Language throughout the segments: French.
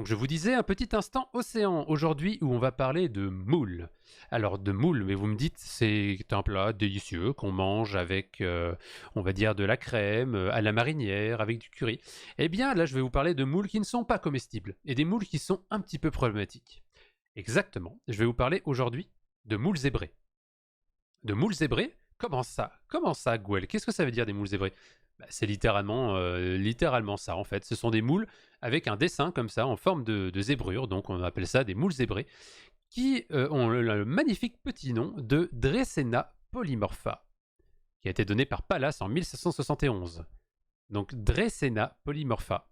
Donc je vous disais un petit instant océan aujourd'hui où on va parler de moules. Alors de moules, mais vous me dites c'est un plat délicieux qu'on mange avec, on va dire, de la crème, à la marinière, avec du curry. Eh bien là je vais vous parler de moules qui ne sont pas comestibles et des moules qui sont un petit peu problématiques. Exactement, je vais vous parler aujourd'hui de moules zébrés. De moules zébrés? Comment ça? Comment ça, Gwen? Qu'est-ce que ça veut dire des moules zébrés? Bah, c'est littéralement ça en fait. Ce sont des moules avec un dessin comme ça en forme de zébrure, donc on appelle ça des moules zébrés, qui ont le magnifique petit nom de Dressena polymorpha, qui a été donné par Pallas en 1771. Donc Dressena polymorpha.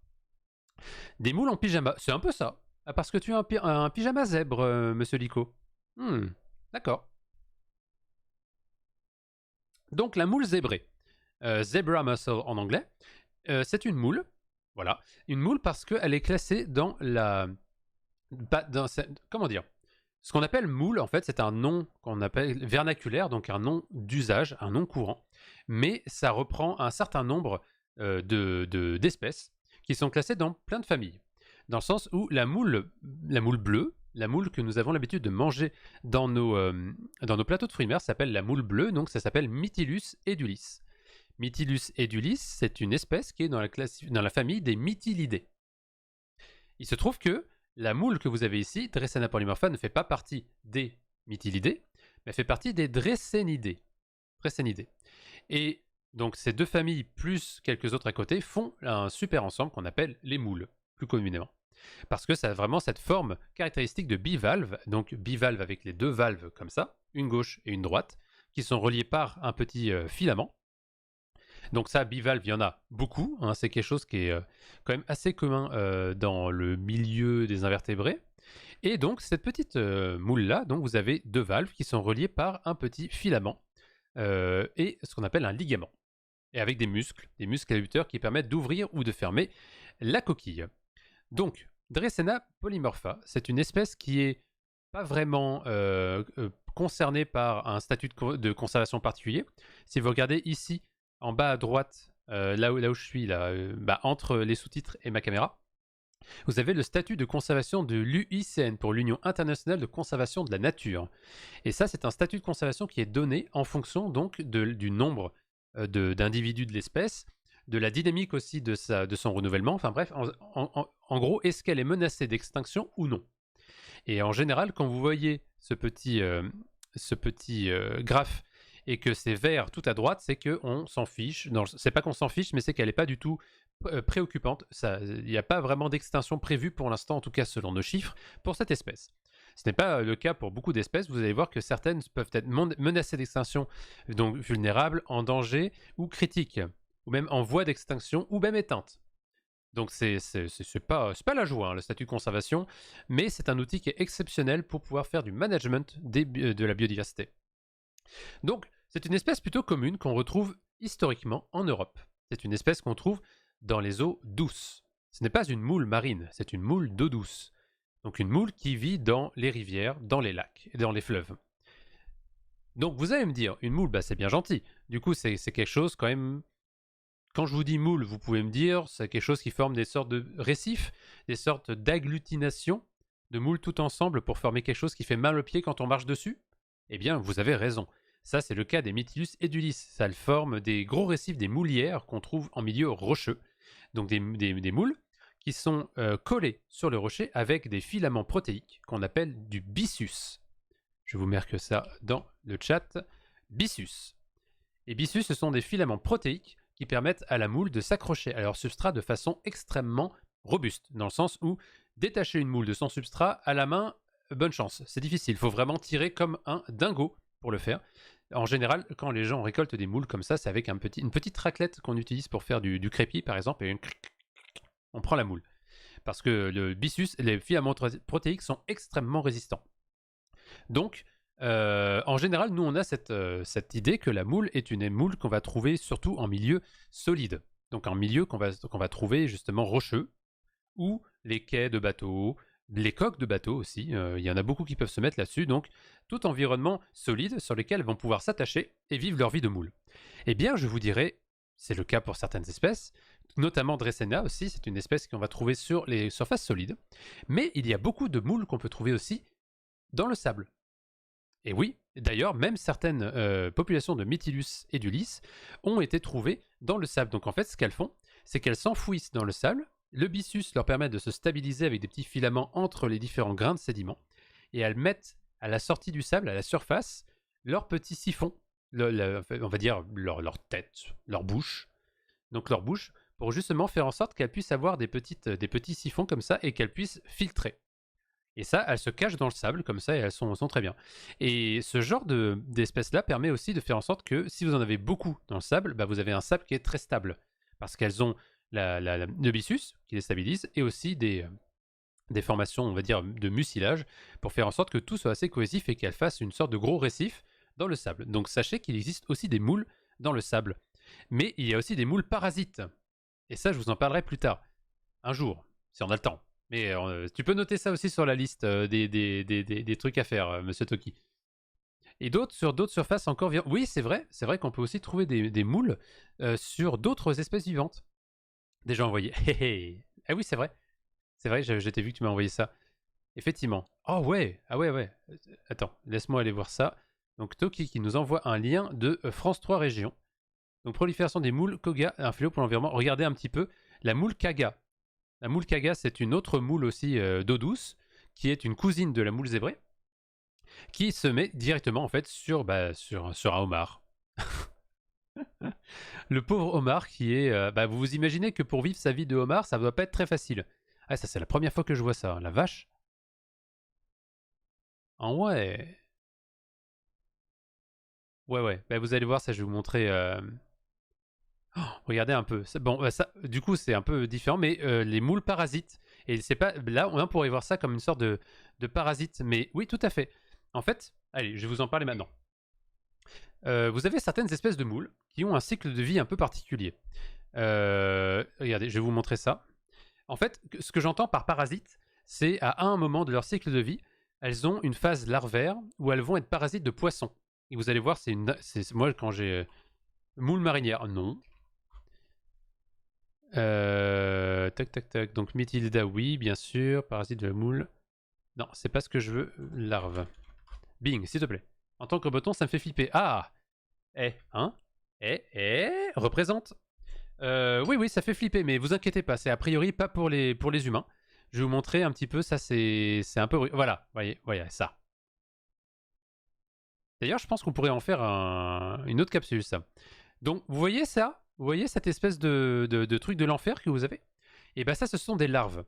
Des moules en pyjama, c'est un peu ça. Ah, parce que tu as un pyjama zèbre, monsieur Lico. D'accord. Donc la moule zébrée, zebra mussel en anglais, c'est une moule, voilà, une moule parce qu'elle est classée dans la... comment dire? Ce qu'on appelle moule, en fait, c'est un nom qu'on appelle vernaculaire, donc un nom d'usage, un nom courant, mais ça reprend un certain nombre d'espèces qui sont classées dans plein de familles. Dans le sens où la moule bleue, la moule que nous avons l'habitude de manger dans nos plateaux de fruits de mer s'appelle la moule bleue, donc ça s'appelle Mytilus edulis. Mytilus edulis, c'est une espèce qui est dans la famille des Mytilidés. Il se trouve que la moule que vous avez ici, Dressena polymorpha, ne fait pas partie des Mytilidés, mais fait partie des Dressenidés. Et donc ces deux familles plus quelques autres à côté font un super ensemble qu'on appelle les moules, plus communément. Parce que ça a vraiment cette forme caractéristique de bivalve, donc bivalve avec les deux valves comme ça, une gauche et une droite, qui sont reliées par un petit filament. Donc ça, bivalve, il y en a beaucoup, hein, c'est quelque chose qui est quand même assez commun dans le milieu des invertébrés. Et donc cette petite moule-là, donc vous avez deux valves qui sont reliées par un petit filament et ce qu'on appelle un ligament. Et avec des muscles adducteurs qui permettent d'ouvrir ou de fermer la coquille. Donc, Dressena polymorpha, c'est une espèce qui est pas vraiment concernée par un statut de conservation particulier. Si vous regardez ici, en bas à droite, là où je suis, là, entre les sous-titres et ma caméra, vous avez le statut de conservation de l'UICN, pour l'Union internationale de conservation de la nature. Et ça, c'est un statut de conservation qui est donné en fonction donc du nombre d'individus de l'espèce, de la dynamique aussi de son renouvellement. Enfin bref, en gros, est-ce qu'elle est menacée d'extinction ou non? Et en général, quand vous voyez ce petit graphe et que c'est vert tout à droite, c'est qu'on s'en fiche. Non, c'est pas qu'on s'en fiche, mais c'est qu'elle n'est pas du tout préoccupante. Il n'y a pas vraiment d'extinction prévue pour l'instant, en tout cas selon nos chiffres, pour cette espèce. Ce n'est pas le cas pour beaucoup d'espèces. Vous allez voir que certaines peuvent être menacées d'extinction, donc vulnérables, en danger ou critiques, ou même en voie d'extinction, ou même éteintes. Donc c'est pas la joie, hein, le statut de conservation, mais c'est un outil qui est exceptionnel pour pouvoir faire du management de la biodiversité. Donc c'est une espèce plutôt commune qu'on retrouve historiquement en Europe. C'est une espèce qu'on trouve dans les eaux douces. Ce n'est pas une moule marine, c'est une moule d'eau douce. Donc une moule qui vit dans les rivières, dans les lacs et dans les fleuves. Donc vous allez me dire, une moule, c'est bien gentil. Du coup, c'est quelque chose quand même... Quand je vous dis moule, vous pouvez me dire, c'est quelque chose qui forme des sortes de récifs, des sortes d'agglutination de moules tout ensemble pour former quelque chose qui fait mal aux pieds quand on marche dessus? Eh bien, vous avez raison. Ça, c'est le cas des Mytilus edulis. Ça forme des gros récifs, des moulières qu'on trouve en milieu rocheux. Donc des moules qui sont collés sur le rocher avec des filaments protéiques qu'on appelle du byssus. Je vous marque ça dans le chat. Byssus. Et byssus, ce sont des filaments protéiques qui permettent à la moule de s'accrocher à leur substrat de façon extrêmement robuste, dans le sens où détacher une moule de son substrat à la main, bonne chance, c'est difficile, il faut vraiment tirer comme un dingo pour le faire. En général, quand les gens récoltent des moules comme ça, c'est avec une petite raclette qu'on utilise pour faire du crépi par exemple, et on prend la moule. Parce que le byssus, les filaments protéiques sont extrêmement résistants. Donc, en général, nous on a cette idée que la moule est une moule qu'on va trouver surtout en milieu solide. Donc en milieu qu'on va trouver justement rocheux, ou les quais de bateaux, les coques de bateaux aussi. Il y en a beaucoup qui peuvent se mettre là-dessus. Donc tout environnement solide sur lequel elles vont pouvoir s'attacher et vivre leur vie de moule. Eh bien, je vous dirais, c'est le cas pour certaines espèces, notamment Dracena aussi, c'est une espèce qu'on va trouver sur les surfaces solides. Mais il y a beaucoup de moules qu'on peut trouver aussi dans le sable. Et oui, d'ailleurs, même certaines populations de Mytilus et d'Ulysse ont été trouvées dans le sable. Donc en fait, ce qu'elles font, c'est qu'elles s'enfouissent dans le sable. Le byssus leur permet de se stabiliser avec des petits filaments entre les différents grains de sédiments. Et elles mettent à la sortie du sable, à la surface, leurs petits siphons, on va dire leur tête, leur bouche. Donc leur bouche, pour justement faire en sorte qu'elles puissent avoir des petits siphons comme ça et qu'elles puissent filtrer. Et ça, elles se cachent dans le sable comme ça et elles sont très bien. Et ce genre d'espèces-là permet aussi de faire en sorte que si vous en avez beaucoup dans le sable, bah vous avez un sable qui est très stable. Parce qu'elles ont le byssus qui les stabilise et aussi des formations, on va dire, de mucilage pour faire en sorte que tout soit assez cohésif et qu'elles fassent une sorte de gros récif dans le sable. Donc sachez qu'il existe aussi des moules dans le sable. Mais il y a aussi des moules parasites. Et ça, je vous en parlerai plus tard. Un jour, si on a le temps. Mais tu peux noter ça aussi sur la liste des trucs à faire, monsieur Toki. Et sur d'autres surfaces encore vivantes. Oui, c'est vrai qu'on peut aussi trouver des moules sur d'autres espèces vivantes. Déjà envoyé. Ah oui, c'est vrai. C'est vrai, j'étais vu que tu m'as envoyé ça. Effectivement. Oh ouais, ah ouais. Attends, laisse-moi aller voir ça. Donc Toki qui nous envoie un lien de France 3 Région. Donc prolifération des moules Koga, un fléau pour l'environnement. Regardez un petit peu la moule Kaga. La moule Kaga, c'est une autre moule aussi d'eau douce, qui est une cousine de la moule zébrée, qui se met directement en fait sur un homard. Le pauvre homard qui est... vous vous imaginez que pour vivre sa vie de homard, ça ne doit pas être très facile. Ah, ça c'est la première fois que je vois ça, la vache. Ah ouais. Ouais. Bah, vous allez voir, ça je vais vous montrer... Oh, regardez un peu. Bon, ça, du coup, c'est un peu différent, mais les moules parasites. Et c'est pas là, on pourrait voir ça comme une sorte de parasite. Mais oui, tout à fait. En fait, allez, je vais vous en parler maintenant. Vous avez certaines espèces de moules qui ont un cycle de vie un peu particulier. Regardez, je vais vous montrer ça. En fait, ce que j'entends par parasite, c'est à un moment de leur cycle de vie, elles ont une phase larvaire où elles vont être parasites de poissons. Et vous allez voir, moi quand j'ai moule marinière, non. Tac. Donc Mytilda, oui, bien sûr. Parasite de la moule. Non, c'est pas ce que je veux. Larve. Bing, s'il te plaît. En tant que breton, ça me fait flipper. Ah. Représente. Oui, ça fait flipper, mais vous inquiétez pas, c'est a priori pas pour les humains. Je vais vous montrer un petit peu, ça c'est un peu... Voilà, voyez, ça. D'ailleurs, je pense qu'on pourrait en faire une autre capsule, ça. Donc, vous voyez ça? Vous voyez cette espèce de truc de l'enfer que vous avez? Et bien ça, ce sont des larves.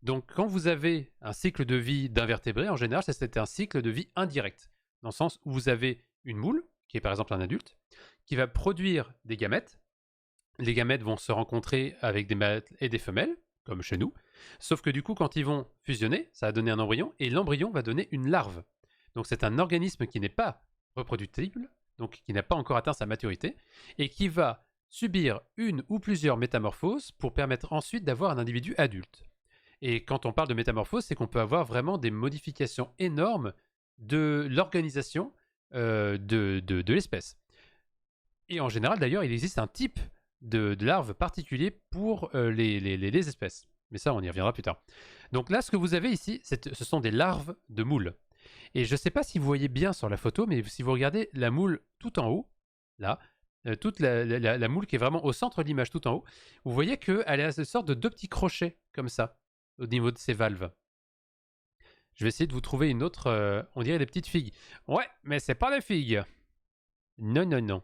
Donc, quand vous avez un cycle de vie d'invertébrés, en général, c'est un cycle de vie indirect. Dans le sens où vous avez une moule, qui est par exemple un adulte, qui va produire des gamètes. Les gamètes vont se rencontrer avec des mâles et des femelles, comme chez nous. Sauf que du coup, quand ils vont fusionner, ça va donner un embryon, et l'embryon va donner une larve. Donc c'est un organisme qui n'est pas reproductible, donc qui n'a pas encore atteint sa maturité, et qui va subir une ou plusieurs métamorphoses pour permettre ensuite d'avoir un individu adulte. Et quand on parle de métamorphose, c'est qu'on peut avoir vraiment des modifications énormes de l'organisation de l'espèce. Et en général, d'ailleurs, il existe un type de larves particulier pour les espèces. Mais ça, on y reviendra plus tard. Donc là, ce que vous avez ici, ce sont des larves de moules. Et je ne sais pas si vous voyez bien sur la photo, mais si vous regardez la moule tout en haut, là, toute la moule qui est vraiment au centre de l'image tout en haut, vous voyez qu'elle a cette sorte de deux petits crochets, comme ça, au niveau de ses valves. Je vais essayer de vous trouver une autre, on dirait des petites figues. Ouais, mais c'est pas des figues. Non.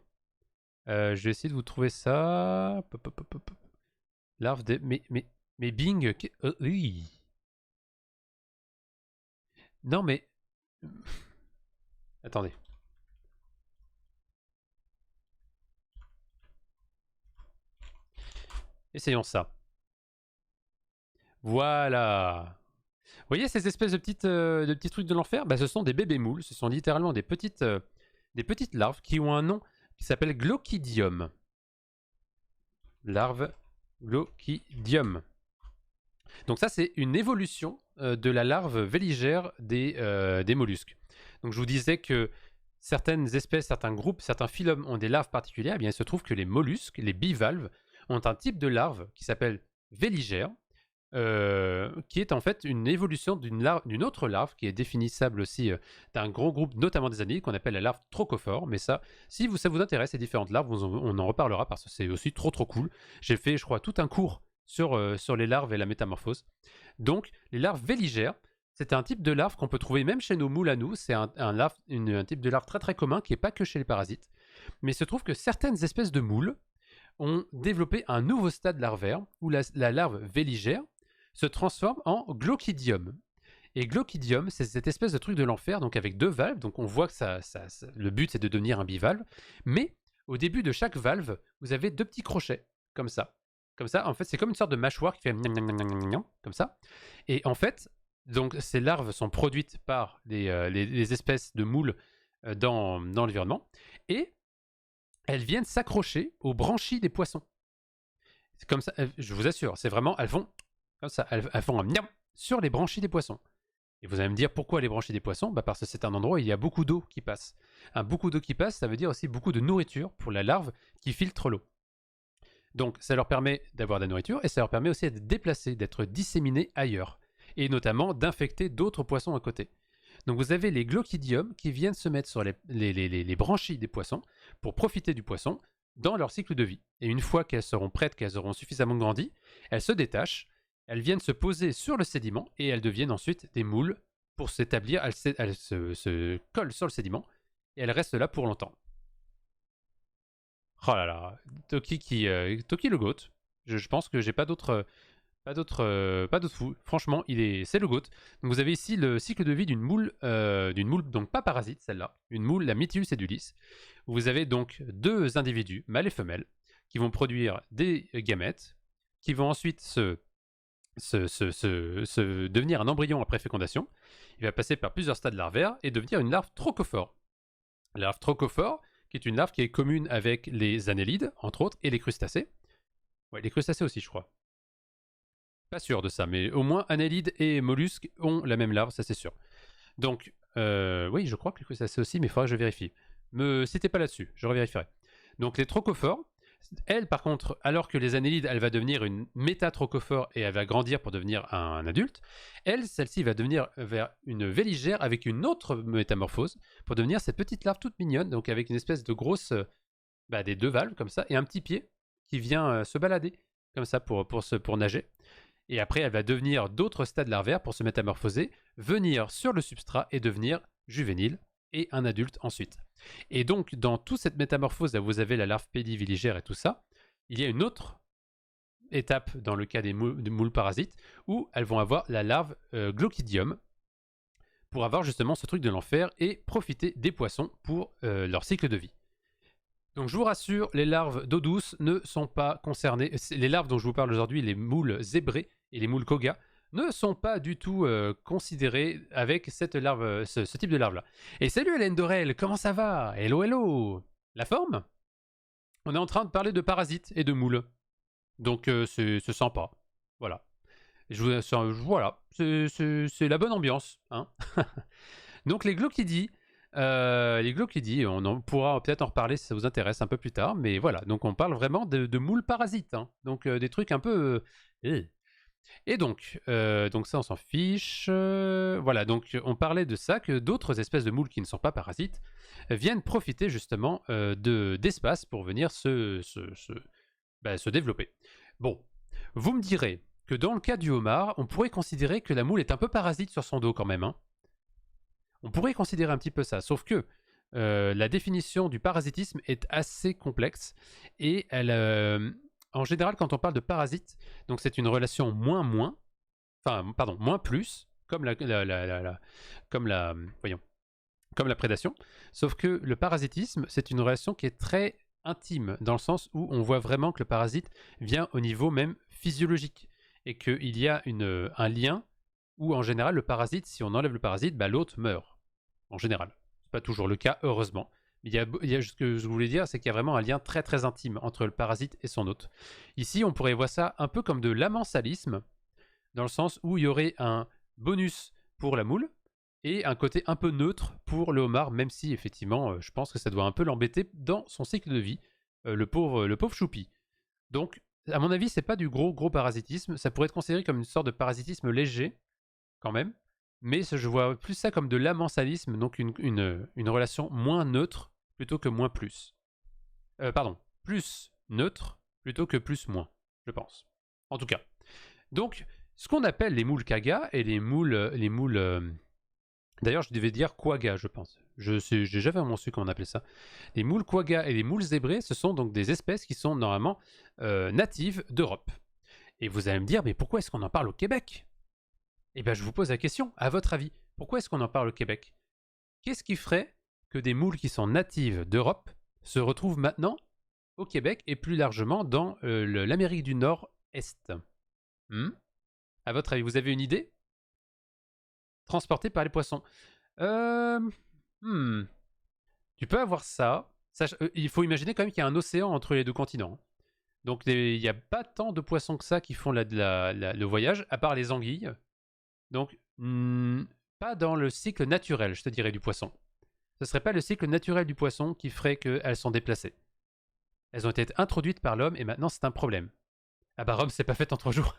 Je vais essayer de vous trouver ça. Larve de... Mais Bing... Oui. Non, mais... Attendez. Essayons ça. Voilà. Vous voyez ces espèces de petits trucs de l'enfer? Ce sont des bébés moules. Ce sont littéralement des petites larves qui ont un nom qui s'appelle Glaucidium. Larve Glaucidium. Donc ça, c'est une évolution de la larve véligère des mollusques. Donc je vous disais que certaines espèces, certains groupes, certains phylums ont des larves particulières. Eh bien, il se trouve que les mollusques, les bivalves, ont un type de larve qui s'appelle véligère, qui est en fait une évolution d'une autre larve qui est définissable aussi d'un gros groupe, notamment des annélides, qu'on appelle la larve trochophore. Mais ça, si ça vous intéresse, ces différentes larves, on en reparlera parce que c'est aussi trop cool. J'ai fait, je crois, tout un cours sur les larves et la métamorphose. Donc, les larves véligères, c'est un type de larve qu'on peut trouver même chez nos moules à nous. C'est un type de larve très commun qui n'est pas que chez les parasites. Mais il se trouve que certaines espèces de moules ont développé un nouveau stade larvaire où la larve véligère se transforme en glochidium. Et glochidium, c'est cette espèce de truc de l'enfer, donc avec 2 valves. Donc on voit que le but c'est de devenir un bivalve. Mais au début de chaque valve, vous avez 2 petits crochets, comme ça. Comme ça, en fait, c'est comme une sorte de mâchoire qui fait comme ça. Et en fait, donc ces larves sont produites par les espèces de moules dans l'environnement. Et elles viennent s'accrocher aux branchies des poissons. C'est comme ça, je vous assure, c'est vraiment, elles font comme ça, elles font un miam sur les branchies des poissons. Et vous allez me dire pourquoi les branchies des poissons? Parce que c'est un endroit où il y a beaucoup d'eau qui passe. Beaucoup d'eau qui passe, ça veut dire aussi beaucoup de nourriture pour la larve qui filtre l'eau. Donc ça leur permet d'avoir de la nourriture et ça leur permet aussi d'être déplacés, d'être disséminés ailleurs. Et notamment d'infecter d'autres poissons à côté. Donc vous avez les glochidiums qui viennent se mettre sur les branchies des poissons pour profiter du poisson dans leur cycle de vie. Et une fois qu'elles seront prêtes, qu'elles auront suffisamment grandi, elles se détachent, elles viennent se poser sur le sédiment et elles deviennent ensuite des moules pour s'établir. Elles se collent sur le sédiment et elles restent là pour longtemps. Oh là là, Toki le GOAT. Je pense que j'ai pas d'autres fous. Franchement, c'est le GOAT. Donc vous avez ici le cycle de vie d'une moule, donc pas parasite celle-là, une moule, la Mytilus edulis, où vous avez donc 2 individus, mâle et femelle, qui vont produire des gamètes, qui vont ensuite devenir un embryon après fécondation. Il va passer par plusieurs stades larvaires et devenir une larve trochophore. La larve trochophore, qui est une larve qui est commune avec les annélides, entre autres, et les crustacés. Ouais, les crustacés aussi, je crois. Pas sûr de ça, mais au moins annélides et mollusques ont la même larve, ça c'est sûr. Donc, oui, je crois que les crustacés aussi, mais il faudra que je vérifie. Me citez pas là-dessus, je revérifierai. Donc les trochophores, elle par contre, alors que les annélides, elle va devenir une métatrochophore et elle va grandir pour devenir un adulte, celle-ci va devenir vers une véligère avec une autre métamorphose pour devenir cette petite larve toute mignonne, donc avec une espèce de grosse, des 2 valves comme ça, et un petit pied qui vient se balader comme ça pour nager. Et après, elle va devenir d'autres stades larvaires pour se métamorphoser, venir sur le substrat et devenir juvénile et un adulte ensuite. Et donc, dans toute cette métamorphose, là, vous avez la larve pédiviligère et tout ça, il y a une autre étape dans le cas des moules parasites où elles vont avoir la larve glochidium pour avoir justement ce truc de l'enfer et profiter des poissons pour leur cycle de vie. Donc je vous rassure, les larves d'eau douce ne sont pas concernées. Les larves dont je vous parle aujourd'hui, les moules zébrés et les moules koga, ne sont pas du tout considérées avec cette larve, ce type de larve-là. Et salut Hélène Dorel, comment ça va? Hello. La forme? On est en train de parler de parasites et de moules. Donc c'est sympa. Voilà. Voilà, c'est la bonne ambiance. Hein. Donc les glochidies, on pourra peut-être en reparler si ça vous intéresse un peu plus tard, mais voilà, donc on parle vraiment de moules parasites, hein. Donc des trucs un peu... Et donc ça on s'en fiche, voilà, donc on parlait de ça, que d'autres espèces de moules qui ne sont pas parasites viennent profiter justement d'espace pour venir se développer. Bon, vous me direz que dans le cas du homard, on pourrait considérer que la moule est un peu parasite sur son dos quand même, hein. On pourrait considérer un petit peu ça, sauf que la définition du parasitisme est assez complexe et en général, quand on parle de parasite, donc c'est une relation moins plus, comme la prédation, sauf que le parasitisme, c'est une relation qui est très intime, dans le sens où on voit vraiment que le parasite vient au niveau même physiologique et qu'il y a un lien où en général le parasite, si on enlève le parasite, l'hôte meurt. En général. C'est pas toujours le cas, heureusement. Mais il y a ce que je voulais dire, c'est qu'il y a vraiment un lien très très intime entre le parasite et son hôte. Ici, on pourrait voir ça un peu comme de l'amensalisme, dans le sens où il y aurait un bonus pour la moule et un côté un peu neutre pour le homard, même si effectivement, je pense que ça doit un peu l'embêter dans son cycle de vie, le pauvre choupi. Donc, À mon avis, c'est pas du gros parasitisme. Ça pourrait être considéré comme une sorte de parasitisme léger, quand même. Mais je vois plus ça comme de l'amensalisme, donc une relation moins neutre plutôt que moins plus. Pardon, plus neutre plutôt que plus moins, je pense. En tout cas. Donc, ce qu'on appelle les moules Kaga et les moules. D'ailleurs, je devais dire quagga, je pense. J'ai jamais vraiment su comment on appelait ça. Les moules quagga et les moules zébrés, ce sont donc des espèces qui sont normalement natives d'Europe. Et vous allez me dire, mais pourquoi est-ce qu'on en parle au Québec? Eh bien, je vous pose la question, à votre avis, pourquoi est-ce qu'on en parle au Québec? Qu'est-ce qui ferait que des moules qui sont natives d'Europe se retrouvent maintenant au Québec et plus largement dans l'Amérique du Nord-Est? À votre avis, vous avez une idée? Transporté par les poissons. Euh... hmm. Tu peux avoir ça. Il faut imaginer quand même qu'il y a un océan entre les deux continents. Donc il n'y a pas tant de poissons que ça qui font le voyage, à part les anguilles. Donc pas dans le cycle naturel, je te dirais, du poisson. Ce serait pas le cycle naturel du poisson qui ferait qu'elles sont déplacées. Elles ont été introduites par l'homme et maintenant c'est un problème. Ah bah Rome, c'est pas fait en 3 jours.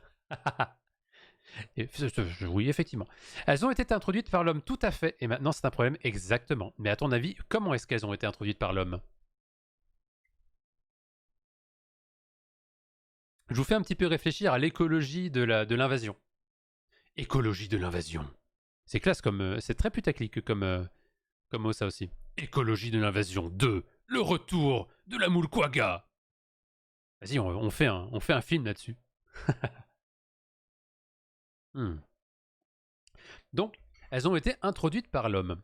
Oui, effectivement. Elles ont été introduites par l'homme, tout à fait, et maintenant c'est un problème exactement. Mais à ton avis, comment est-ce qu'elles ont été introduites par l'homme? Je vous fais un petit peu réfléchir à l'écologie de l'invasion. Écologie de l'invasion. C'est classe comme... c'est très putaclic comme mot ça aussi. Écologie de l'invasion 2. Le retour de la moule quagga. Vas-y, on fait un film là-dessus. Donc, elles ont été introduites par l'homme.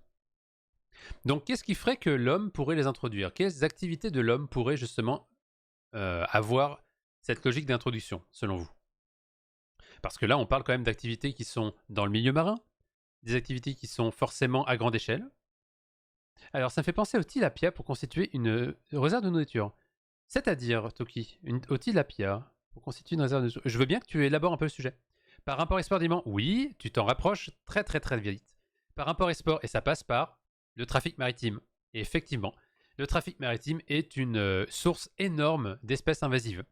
Donc, qu'est-ce qui ferait que l'homme pourrait les introduire? Quelles activités de l'homme pourraient justement avoir cette logique d'introduction, selon vous? Parce que là, on parle quand même d'activités qui sont dans le milieu marin, des activités qui sont forcément à grande échelle. Alors, ça me fait penser au tilapia pour constituer une réserve de nourriture. C'est-à-dire, Toki, au tilapia pour constituer une réserve de nourriture. Je veux bien que tu élabores un peu le sujet. Par import-export d'aliments, oui, tu t'en rapproches très très très vite. Par import-export, et ça passe par le trafic maritime. Et effectivement, le trafic maritime est une source énorme d'espèces invasives.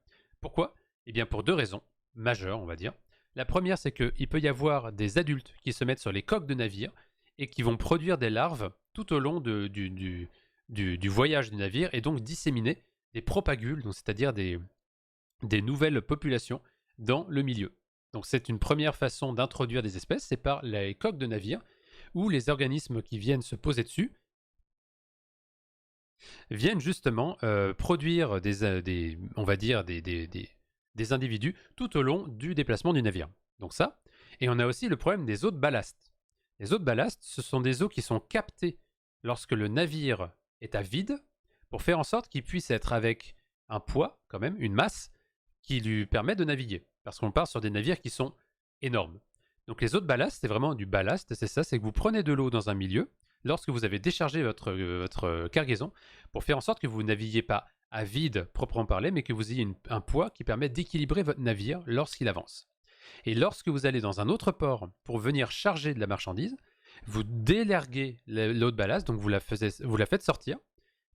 Pourquoi? Eh bien pour 2 raisons majeures, on va dire. La première, c'est qu'il peut y avoir des adultes qui se mettent sur les coques de navires et qui vont produire des larves tout au long du voyage du navire et donc disséminer des propagules, c'est-à-dire des nouvelles populations dans le milieu. Donc c'est une première façon d'introduire des espèces, c'est par les coques de navire, où les organismes qui viennent se poser dessus viennent justement produire on va dire des individus tout au long du déplacement du navire. Donc ça, et on a aussi le problème des eaux de ballast. Les eaux de ballast, ce sont des eaux qui sont captées lorsque le navire est à vide, pour faire en sorte qu'il puisse être avec un poids, quand même, une masse, qui lui permet de naviguer. Parce qu'on part sur des navires qui sont énormes. Donc les eaux de ballast, c'est vraiment du ballast, c'est ça, c'est que vous prenez de l'eau dans un milieu, lorsque vous avez déchargé votre cargaison, pour faire en sorte que vous ne naviguiez pas à vide proprement parlé, mais que vous ayez un poids qui permet d'équilibrer votre navire lorsqu'il avance. Et lorsque vous allez dans un autre port pour venir charger de la marchandise, vous délarguez l'eau de ballast, donc vous la faites sortir,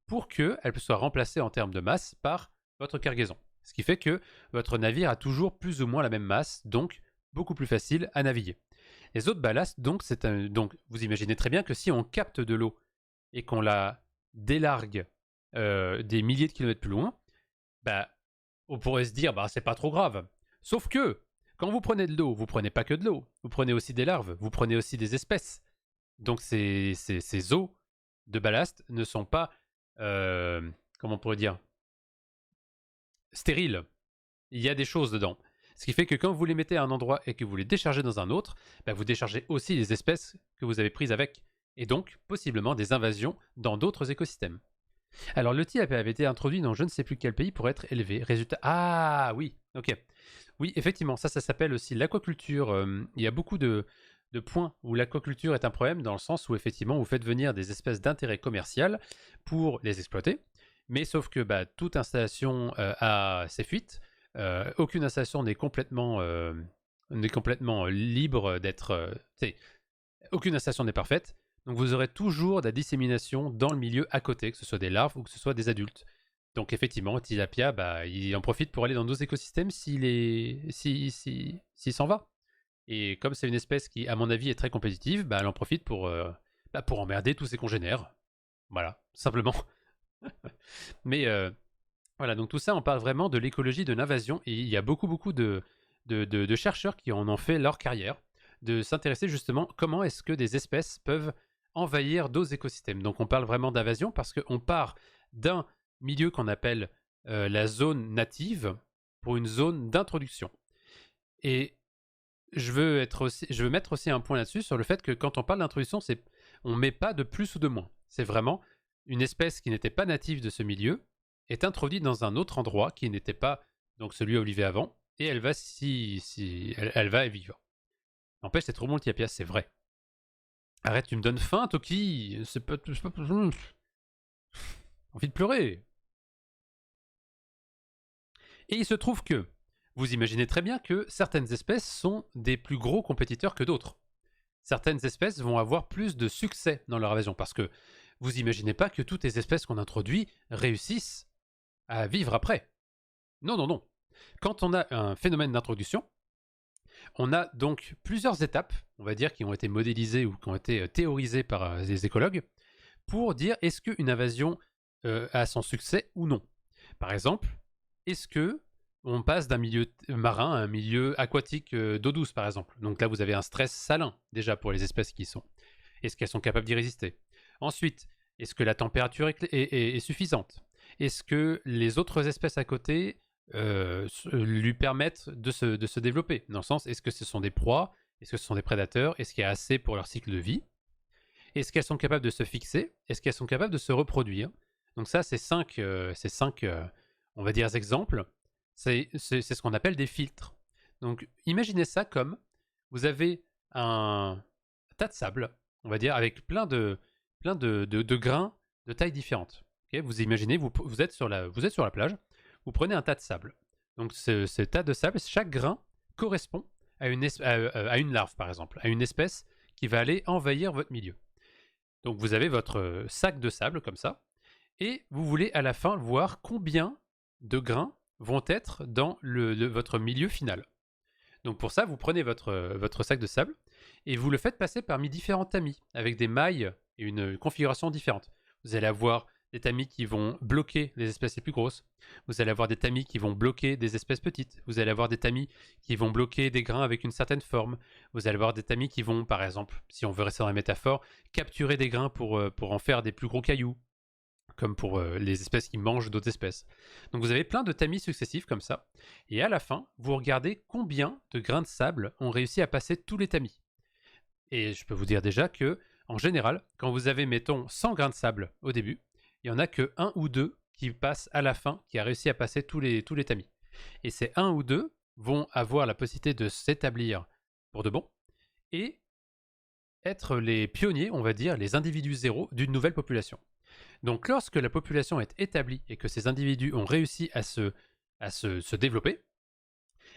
pour qu'elle soit remplacée en termes de masse par votre cargaison. Ce qui fait que votre navire a toujours plus ou moins la même masse, donc beaucoup plus facile à naviguer. Les eaux de ballast, donc vous imaginez très bien que si on capte de l'eau et qu'on la délargue des milliers de kilomètres plus loin, bah, on pourrait se dire, bah, c'est pas trop grave. Sauf que, quand vous prenez de l'eau, vous prenez pas que de l'eau, vous prenez aussi des larves, vous prenez aussi des espèces. Donc ces eaux de ballast ne sont pas, comment on pourrait dire, stériles. Il y a des choses dedans. Ce qui fait que quand vous les mettez à un endroit et que vous les déchargez dans un autre, bah vous déchargez aussi les espèces que vous avez prises avec, et donc possiblement des invasions dans d'autres écosystèmes. Alors le tilapia avait été introduit dans je ne sais plus quel pays pour être élevé. Résultat... Ah oui, ok. Oui, effectivement, ça s'appelle aussi l'aquaculture. Il y a beaucoup de points où l'aquaculture est un problème dans le sens où effectivement vous faites venir des espèces d'intérêt commercial pour les exploiter, mais sauf que toute installation a ses fuites. Aucune installation n'est complètement libre d'être... aucune installation n'est parfaite. Donc vous aurez toujours de la dissémination dans le milieu à côté, que ce soit des larves ou que ce soit des adultes. Donc effectivement, Tilapia, bah, il en profite pour aller dans nos écosystèmes s'il s'en va. Et comme c'est une espèce qui, à mon avis, est très compétitive, bah, elle en profite pour emmerder tous ses congénères. Voilà, simplement. Mais voilà, donc tout ça, on parle vraiment de l'écologie de l'invasion, et il y a beaucoup de chercheurs qui en ont fait leur carrière, de s'intéresser justement comment est-ce que des espèces peuvent envahir d'autres écosystèmes. Donc on parle vraiment d'invasion parce qu'on part d'un milieu qu'on appelle la zone native pour une zone d'introduction. Et je veux mettre aussi un point là-dessus sur le fait que quand on parle d'introduction, on met pas de plus ou de moins. C'est vraiment une espèce qui n'était pas native de ce milieu est introduite dans un autre endroit qui n'était pas donc celui où elle vivait avant, et elle va elle va y vivre. N'empêche, c'est trop bon le tilapia, c'est vrai. Arrête, tu me donnes faim, Toki. C'est pas envie de pleurer. Et il se trouve que vous imaginez très bien que certaines espèces sont des plus gros compétiteurs que d'autres. Certaines espèces vont avoir plus de succès dans leur invasion parce que vous imaginez pas que toutes les espèces qu'on introduit réussissent à vivre après. Non, non, non. Quand on a un phénomène d'introduction, on a donc plusieurs étapes, on va dire, qui ont été modélisées ou qui ont été théorisées par les écologues pour dire est-ce qu'une invasion a son succès ou non. Par exemple, est-ce que on passe d'un milieu marin à un milieu aquatique d'eau douce, par exemple. Donc là, vous avez un stress salin, déjà, pour les espèces qui y sont. Est-ce qu'elles sont capables d'y résister? Ensuite, est-ce que la température est suffisante? Est-ce que les autres espèces à côté lui permettent de se développer? Dans le sens, est-ce que ce sont des proies? Est-ce que ce sont des prédateurs? Est-ce qu'il y a assez pour leur cycle de vie? Est-ce qu'elles sont capables de se fixer? Est-ce qu'elles sont capables de se reproduire? Donc ça, c'est cinq, on va dire, exemples. C'est ce qu'on appelle des filtres. Donc imaginez ça comme vous avez un tas de sable, on va dire, avec plein de grains de tailles différentes. Okay, vous imaginez, vous êtes sur la plage, vous prenez un tas de sable. Donc ce tas de sable, chaque grain correspond à une larve, par exemple, à une espèce qui va aller envahir votre milieu. Donc vous avez votre sac de sable comme ça, et vous voulez à la fin voir combien de grains vont être dans votre milieu final. Donc pour ça, vous prenez votre sac de sable et vous le faites passer parmi différents tamis avec des mailles et une configuration différente. Vous allez avoir des tamis qui vont bloquer les espèces les plus grosses. Vous allez avoir des tamis qui vont bloquer des espèces petites. Vous allez avoir des tamis qui vont bloquer des grains avec une certaine forme. Vous allez avoir des tamis qui vont, par exemple, si on veut rester dans la métaphore, capturer des grains pour en faire des plus gros cailloux, comme pour les espèces qui mangent d'autres espèces. Donc vous avez plein de tamis successifs comme ça, et à la fin, vous regardez combien de grains de sable ont réussi à passer tous les tamis. Et je peux vous dire déjà que, en général, quand vous avez, mettons, 100 grains de sable au début, il n'y en a que 1 ou 2 qui passent à la fin, qui a réussi à passer tous les tamis. Et ces 1 ou 2 vont avoir la possibilité de s'établir pour de bon, et être les pionniers, on va dire, les individus zéro d'une nouvelle population. Donc lorsque la population est établie et que ces individus ont réussi à se développer,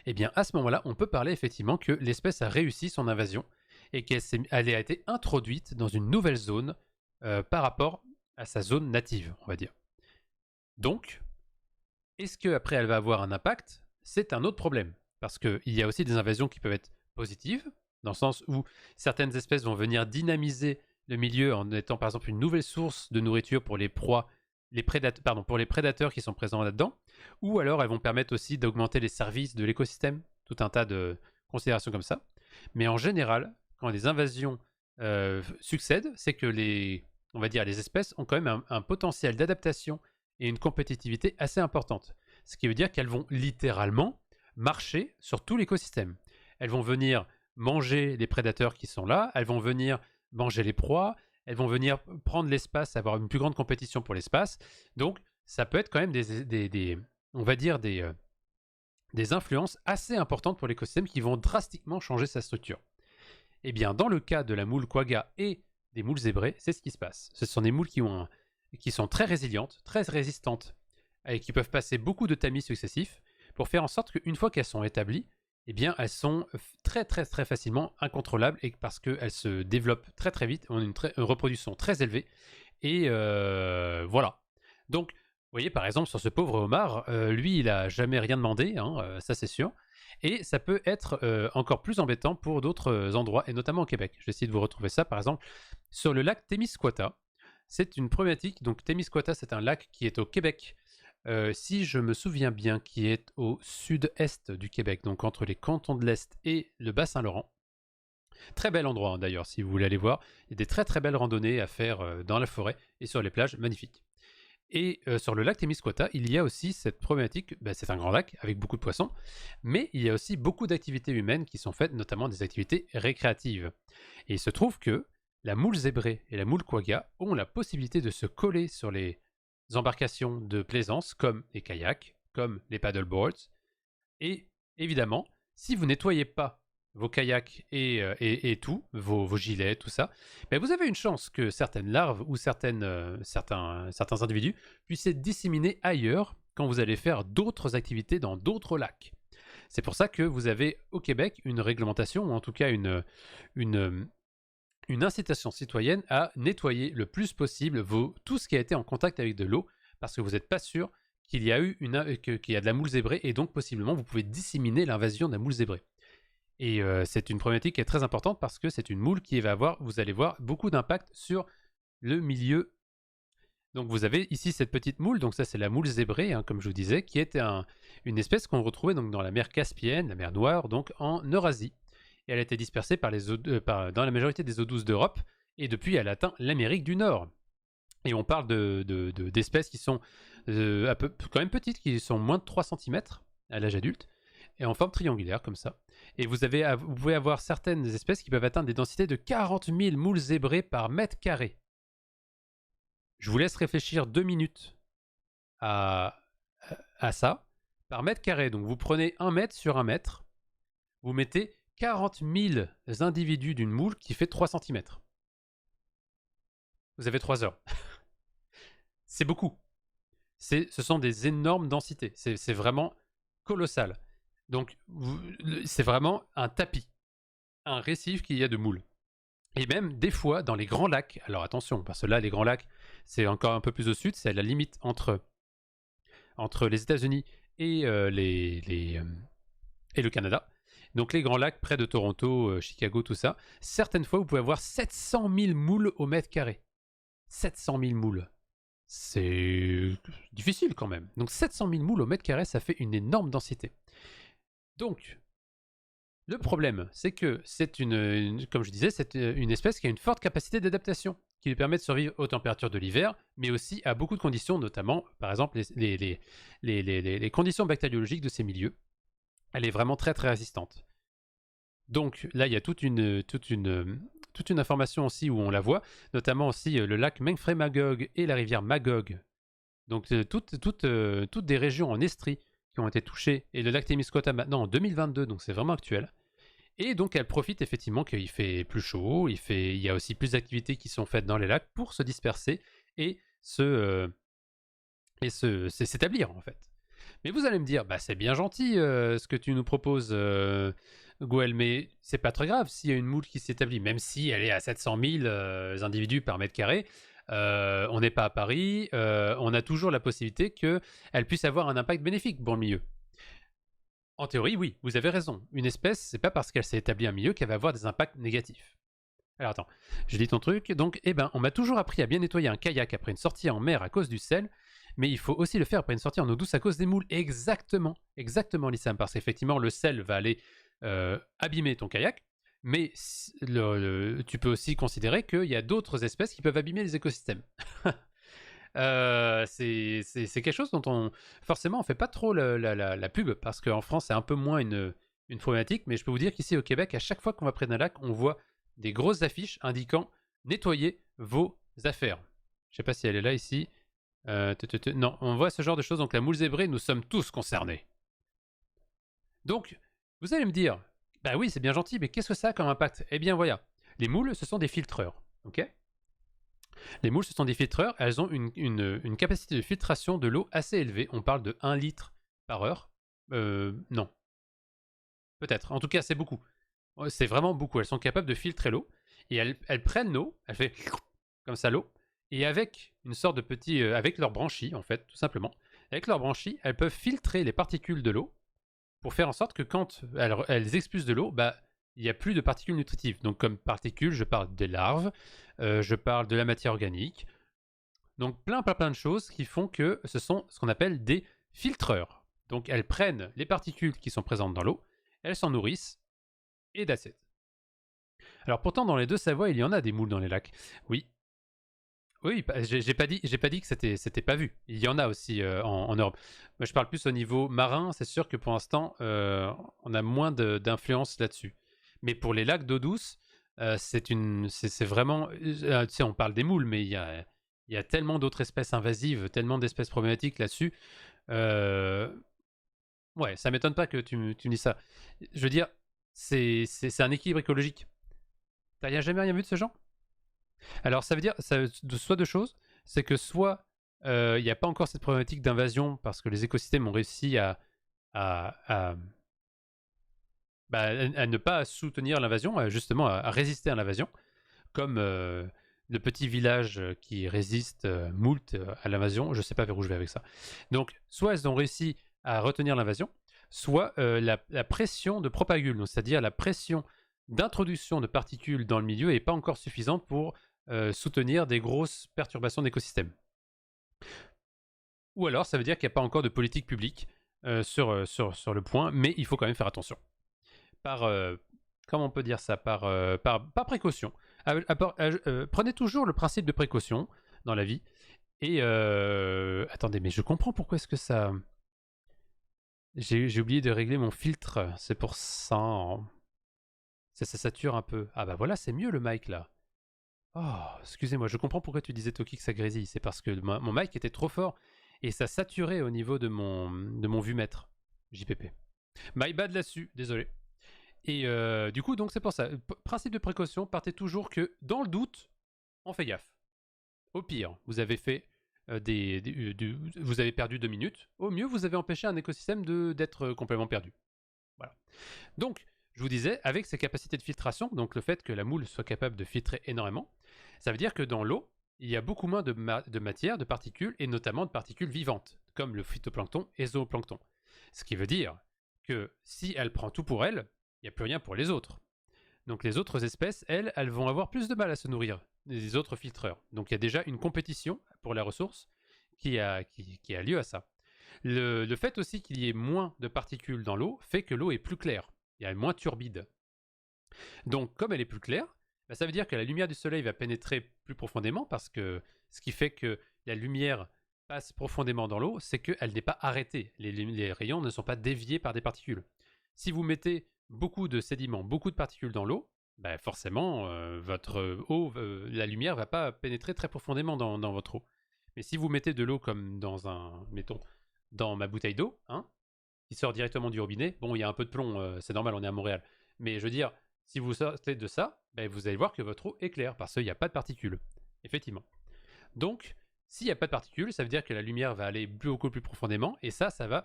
eh bien à ce moment-là, on peut parler effectivement que l'espèce a réussi son invasion et qu'elle a été introduite dans une nouvelle zone par rapport à sa zone native, on va dire. Donc, est-ce qu'après elle va avoir un impact? C'est un autre problème. Parce qu'il y a aussi des invasions qui peuvent être positives, dans le sens où certaines espèces vont venir dynamiser le milieu en étant par exemple une nouvelle source de nourriture pour les proies, pour les prédateurs qui sont présents là-dedans, ou alors elles vont permettre aussi d'augmenter les services de l'écosystème, tout un tas de considérations comme ça. Mais en général, quand les invasions succèdent, c'est que on va dire, les espèces ont quand même un potentiel d'adaptation et une compétitivité assez importante. Ce qui veut dire qu'elles vont littéralement marcher sur tout l'écosystème. Elles vont venir manger les prédateurs qui sont là, elles vont venir manger les proies, elles vont venir prendre l'espace, avoir une plus grande compétition pour l'espace. Donc, ça peut être quand même on va dire des influences assez importantes pour l'écosystème qui vont drastiquement changer sa structure. Eh bien, dans le cas de la moule quagga et des moules zébrées, c'est ce qui se passe. Ce sont des moules qui sont très résilientes, très résistantes, et qui peuvent passer beaucoup de tamis successifs pour faire en sorte qu'une fois qu'elles sont établies, eh bien, elles sont très très très facilement incontrôlables et parce qu'elles se développent très très vite, ont une reproduction très élevée et voilà. Donc, voyez, par exemple, sur ce pauvre homard, lui, il a jamais rien demandé, hein, ça c'est sûr. Et ça peut être encore plus embêtant pour d'autres endroits, et notamment au Québec. Je vais essayer de vous retrouver ça, par exemple, sur le lac Témiscouata. C'est une problématique. Donc, Témiscouata, c'est un lac qui est au Québec. Si je me souviens bien, qui est au sud-est du Québec, donc entre les cantons de l'Est et le Bas-Saint-Laurent. Très bel endroit hein, d'ailleurs, si vous voulez aller voir. Il y a des très très belles randonnées à faire dans la forêt et sur les plages, magnifiques. Et sur le lac Témiscouata, il y a aussi cette problématique, c'est un grand lac avec beaucoup de poissons, mais il y a aussi beaucoup d'activités humaines qui sont faites, notamment des activités récréatives. Et il se trouve que la moule zébrée et la moule quagga ont la possibilité de se coller sur les embarcations de plaisance, comme les kayaks, comme les paddleboards. Et évidemment, si vous nettoyez pas vos kayaks et tout, vos gilets, tout ça, vous avez une chance que certaines larves ou certains individus puissent être disséminés ailleurs quand vous allez faire d'autres activités dans d'autres lacs. C'est pour ça que vous avez au Québec une réglementation, ou en tout cas une, une incitation citoyenne à nettoyer le plus possible tout ce qui a été en contact avec de l'eau, parce que vous n'êtes pas sûr qu'il y a qu'il y a de la moule zébrée, et donc possiblement vous pouvez disséminer l'invasion de la moule zébrée. Et c'est une problématique qui est très importante parce que c'est une moule qui va avoir, vous allez voir, beaucoup d'impact sur le milieu. Donc vous avez ici cette petite moule, donc ça c'est la moule zébrée, hein, comme je vous disais, qui est une espèce qu'on retrouvait donc dans la mer Caspienne, la mer Noire, donc en Eurasie. Et elle a été dispersée dans la majorité des eaux douces d'Europe, et depuis elle atteint l'Amérique du Nord. Et on parle d'espèces qui sont quand même petites, qui sont moins de 3 cm à l'âge adulte, et en forme triangulaire comme ça. Et vous pouvez avoir certaines espèces qui peuvent atteindre des densités de 40 000 moules zébrées par mètre carré. Je vous laisse réfléchir 2 minutes à ça. Par mètre carré, donc vous prenez 1 mètre sur 1 mètre, vous mettez 40 000 individus d'une moule qui fait 3 cm. Vous avez 3 heures. C'est beaucoup. Ce sont des énormes densités. C'est vraiment colossal. Donc, c'est vraiment un tapis, un récif qu'il y a de moules. Et même des fois dans les grands lacs, alors attention, parce que là, les grands lacs, c'est encore un peu plus au sud, c'est à la limite entre les États-Unis et, et le Canada. Donc les grands lacs près de Toronto, Chicago, tout ça, certaines fois, vous pouvez avoir 700 000 moules au mètre carré. 700 000 moules. C'est difficile quand même. Donc 700 000 moules au mètre carré, ça fait une énorme densité. Donc, le problème, c'est que c'est comme je disais, c'est une espèce qui a une forte capacité d'adaptation, qui lui permet de survivre aux températures de l'hiver, mais aussi à beaucoup de conditions, notamment, par exemple, les conditions bactériologiques de ces milieux. Elle est vraiment très très résistante. Donc là, il y a toute une information aussi où on la voit, notamment aussi le lac Memphremagog et la rivière Magog. Donc toutes des régions en Estrie qui ont été touchées, et le lac Témiscouata maintenant en 2022, donc c'est vraiment actuel. Et donc elle profite effectivement qu'il fait plus chaud, il y a aussi plus d'activités qui sont faites dans les lacs pour se disperser et s'établir en fait. Mais vous allez me dire, c'est bien gentil ce que tu nous proposes, Gouel, mais c'est pas très grave s'il y a une moule qui s'établit, même si elle est à 700 000 individus par mètre carré. On n'est pas à Paris, on a toujours la possibilité qu'elle puisse avoir un impact bénéfique pour le milieu. En théorie, oui, vous avez raison. Une espèce, c'est pas parce qu'elle s'est établie un milieu qu'elle va avoir des impacts négatifs. Alors attends, j'ai dit ton truc. Donc, on m'a toujours appris à bien nettoyer un kayak après une sortie en mer à cause du sel, mais il faut aussi le faire après une sortie en eau douce à cause des moules. Exactement, Lissam, parce qu'effectivement, le sel va aller abîmer ton kayak, mais tu peux aussi considérer qu'il y a d'autres espèces qui peuvent abîmer les écosystèmes. C'est quelque chose dont on fait pas trop la pub, parce qu'en France c'est un peu moins une problématique, mais je peux vous dire qu'ici au Québec, à chaque fois qu'on va près d'un lac, on voit des grosses affiches indiquant nettoyez vos affaires. Je sais pas si elle est là ici. Non, on voit ce genre de choses. Donc la moule zébrée, nous sommes tous concernés. Donc vous allez me dire, bah oui c'est bien gentil, mais qu'est-ce que ça a comme impact? Eh bien voilà, les moules ce sont des filtreurs, ok? Les moules, ce sont des filtreurs, elles ont une capacité de filtration de l'eau assez élevée. On parle de 1 litre par heure. Non. Peut-être. En tout cas, c'est beaucoup. C'est vraiment beaucoup. Elles sont capables de filtrer l'eau. Et elles prennent l'eau, elles font comme ça l'eau. Et avec une sorte de petit... avec leurs branchies, en fait, tout simplement. Avec leurs branchies, elles peuvent filtrer les particules de l'eau pour faire en sorte que quand elles expulsent de l'eau, bah, il n'y a plus de particules nutritives. Donc comme particules, je parle des larves, je parle de la matière organique. Donc plein de choses qui font que ce sont ce qu'on appelle des filtreurs. Donc elles prennent les particules qui sont présentes dans l'eau, elles s'en nourrissent, et that's it. Alors pourtant, dans les deux Savoie, il y en a des moules dans les lacs. Oui, oui, j'ai pas dit que c'était pas vu. Il y en a aussi en Europe. Moi, je parle plus au niveau marin. C'est sûr que pour l'instant, on a moins d'influence là-dessus. Mais pour les lacs d'eau douce, c'est vraiment. Tu sais, on parle des moules, mais il y a tellement d'autres espèces invasives, tellement d'espèces problématiques là-dessus. Euh, ouais, ça m'étonne pas que tu me dis ça. Je veux dire, c'est un équilibre écologique. T'as jamais rien vu de ce genre? Alors ça veut dire soit deux choses, c'est que soit il n'y a pas encore cette problématique d'invasion parce que les écosystèmes ont réussi à, à, à ne pas soutenir l'invasion, justement à résister à l'invasion, comme le petit village qui résiste moult à l'invasion, je ne sais pas vers où je vais avec ça. Donc soit elles ont réussi à retenir l'invasion, soit la pression de propagule, c'est-à-dire la pression d'introduction de particules dans le milieu n'est pas encore suffisante pour soutenir des grosses perturbations d'écosystèmes. Ou alors, ça veut dire qu'il n'y a pas encore de politique publique sur le point, mais il faut quand même faire attention. Par, comment on peut dire ça, par précaution. Prenez toujours le principe de précaution dans la vie. Et attendez, mais je comprends pourquoi est-ce que ça... J'ai oublié de régler mon filtre, c'est pour ça. Ça sature un peu. Ah bah voilà, c'est mieux le mic là. Oh, excusez-moi, je comprends pourquoi tu disais Toki que ça grésille. C'est parce que mon mic était trop fort et ça saturait au niveau de mon vue-mètre. JPP. My bad là-dessus, désolé. Et du coup, donc c'est pour ça. Principe de précaution, partez toujours que dans le doute, on fait gaffe. Au pire, vous avez fait vous avez perdu 2 minutes. Au mieux, vous avez empêché un écosystème d'être complètement perdu. Voilà. Donc, je vous disais, avec ces capacités de filtration, donc le fait que la moule soit capable de filtrer énormément, ça veut dire que dans l'eau, il y a beaucoup moins de matière, de particules, et notamment de particules vivantes, comme le phytoplancton et zooplancton. Ce qui veut dire que si elle prend tout pour elle, il n'y a plus rien pour les autres. Donc les autres espèces, elles vont avoir plus de mal à se nourrir des autres filtreurs. Donc il y a déjà une compétition pour la ressource qui a lieu à ça. Le fait aussi qu'il y ait moins de particules dans l'eau fait que l'eau est plus claire. Il y a moins turbide. Donc, comme elle est plus claire, bah, ça veut dire que la lumière du soleil va pénétrer plus profondément parce que ce qui fait que la lumière passe profondément dans l'eau, c'est qu'elle n'est pas arrêtée. Les rayons ne sont pas déviés par des particules. Si vous mettez beaucoup de sédiments, beaucoup de particules dans l'eau, bah forcément, votre eau, la lumière ne va pas pénétrer très profondément dans votre eau. Mais si vous mettez de l'eau comme mettons, dans ma bouteille d'eau, hein, qui sort directement du robinet, bon, il y a un peu de plomb, c'est normal, on est à Montréal. Mais je veux dire, si vous sortez de ça, ben, vous allez voir que votre eau est claire parce qu'il n'y a pas de particules. Effectivement. Donc, s'il n'y a pas de particules, ça veut dire que la lumière va aller beaucoup plus profondément et ça va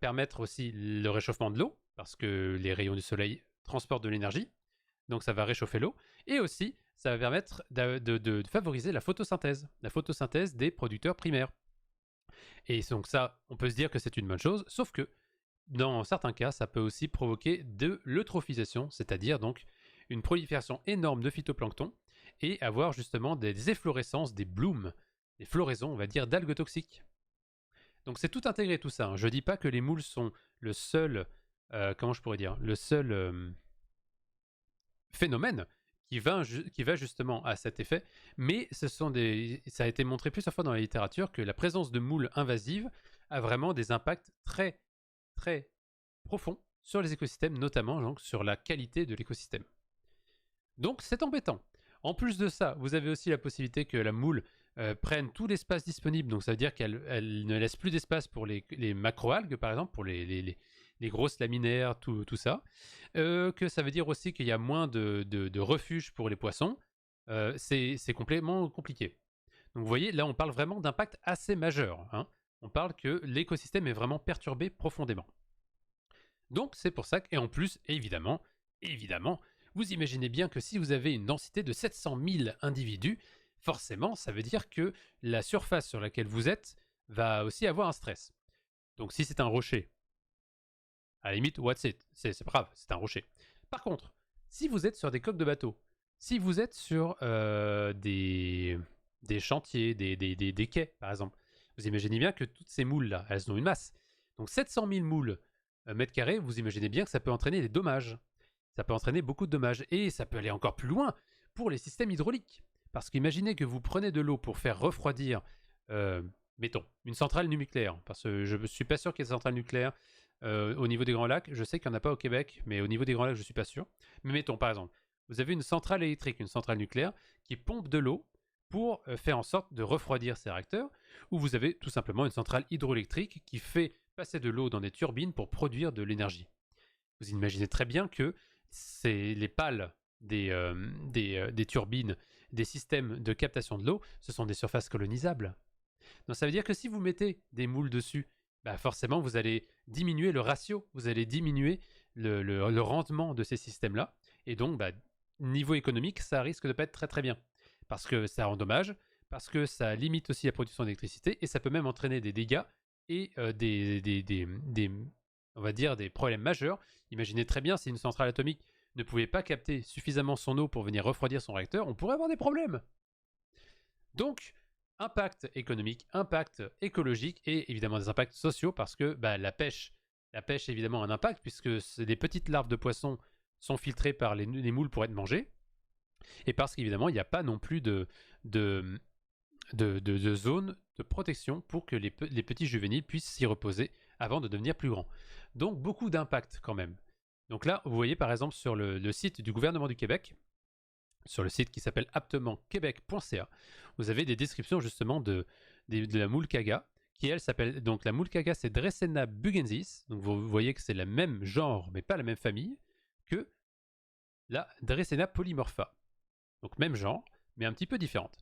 permettre aussi le réchauffement de l'eau parce que les rayons du soleil transportent de l'énergie. Donc, ça va réchauffer l'eau et aussi, ça va permettre de favoriser la photosynthèse des producteurs primaires. Et donc ça, on peut se dire que c'est une bonne chose, sauf que dans certains cas, ça peut aussi provoquer de l'eutrophisation, c'est-à-dire donc une prolifération énorme de phytoplancton et avoir justement des efflorescences, des blooms, des floraisons, on va dire, d'algues toxiques. Donc c'est tout intégré tout ça. Hein. Je dis pas que les moules sont le seul, comment je pourrais dire, le seul phénomène qui va justement à cet effet, mais ça a été montré plusieurs fois dans la littérature que la présence de moules invasives a vraiment des impacts très très profonds sur les écosystèmes, notamment donc, sur la qualité de l'écosystème. Donc c'est embêtant. En plus de ça, vous avez aussi la possibilité que la moule prenne tout l'espace disponible, donc ça veut dire qu'elle ne laisse plus d'espace pour les macroalgues, par exemple, pour les grosses laminaires, tout ça. Que ça veut dire aussi qu'il y a moins de refuges pour les poissons. C'est complètement compliqué. Donc vous voyez, là on parle vraiment d'impact assez majeur. Hein. On parle que l'écosystème est vraiment perturbé profondément. Donc c'est pour ça et en plus, évidemment, vous imaginez bien que si vous avez une densité de 700 000 individus, forcément, ça veut dire que la surface sur laquelle vous êtes va aussi avoir un stress. Donc si c'est un rocher, à la limite, what's it? C'est pas grave, c'est un rocher. Par contre, si vous êtes sur des coques de bateau, si vous êtes sur des chantiers, des quais, par exemple, vous imaginez bien que toutes ces moules-là, elles ont une masse. Donc 700 000 moules mètres carrés, vous imaginez bien que ça peut entraîner des dommages. Ça peut entraîner beaucoup de dommages. Et ça peut aller encore plus loin pour les systèmes hydrauliques. Parce qu'imaginez que vous prenez de l'eau pour faire refroidir, mettons, une centrale nucléaire. Parce que je ne suis pas sûr qu'il y ait des centrales nucléaires au niveau des Grands Lacs. Je sais qu'il n'y en a pas au Québec, mais au niveau des Grands Lacs, je ne suis pas sûr. Mais mettons, par exemple, vous avez une centrale électrique, une centrale nucléaire, qui pompe de l'eau pour faire en sorte de refroidir ces réacteurs, ou vous avez tout simplement une centrale hydroélectrique qui fait passer de l'eau dans des turbines pour produire de l'énergie. Vous imaginez très bien que c'est les pales des turbines, des systèmes de captation de l'eau, ce sont des surfaces colonisables. Donc ça veut dire que si vous mettez des moules dessus, bah forcément vous allez diminuer le ratio, vous allez diminuer le rendement de ces systèmes-là, et donc bah, niveau économique, ça risque de ne pas être très très bien, parce que ça endommage, parce que ça limite aussi la production d'électricité, et ça peut même entraîner des dégâts et on va dire des problèmes majeurs. Imaginez très bien si une centrale atomique ne pouvait pas capter suffisamment son eau pour venir refroidir son réacteur, on pourrait avoir des problèmes. Donc, impact économique, impact écologique et évidemment des impacts sociaux parce que bah, la pêche évidemment a un impact puisque les petites larves de poissons sont filtrées par les moules pour être mangées et parce qu'évidemment il n'y a pas non plus de zone de protection pour que les petits juvéniles puissent s'y reposer avant de devenir plus grands. Donc beaucoup d'impact quand même. Donc là, vous voyez par exemple sur le site du gouvernement du Québec, sur le site qui s'appelle aptementquebec.ca, vous avez des descriptions justement de la moule kaga, qui elle s'appelle, donc la moule kaga c'est Dressena bugensis, donc vous voyez que c'est le même genre mais pas la même famille que la Dressena polymorpha. Donc même genre, mais un petit peu différente.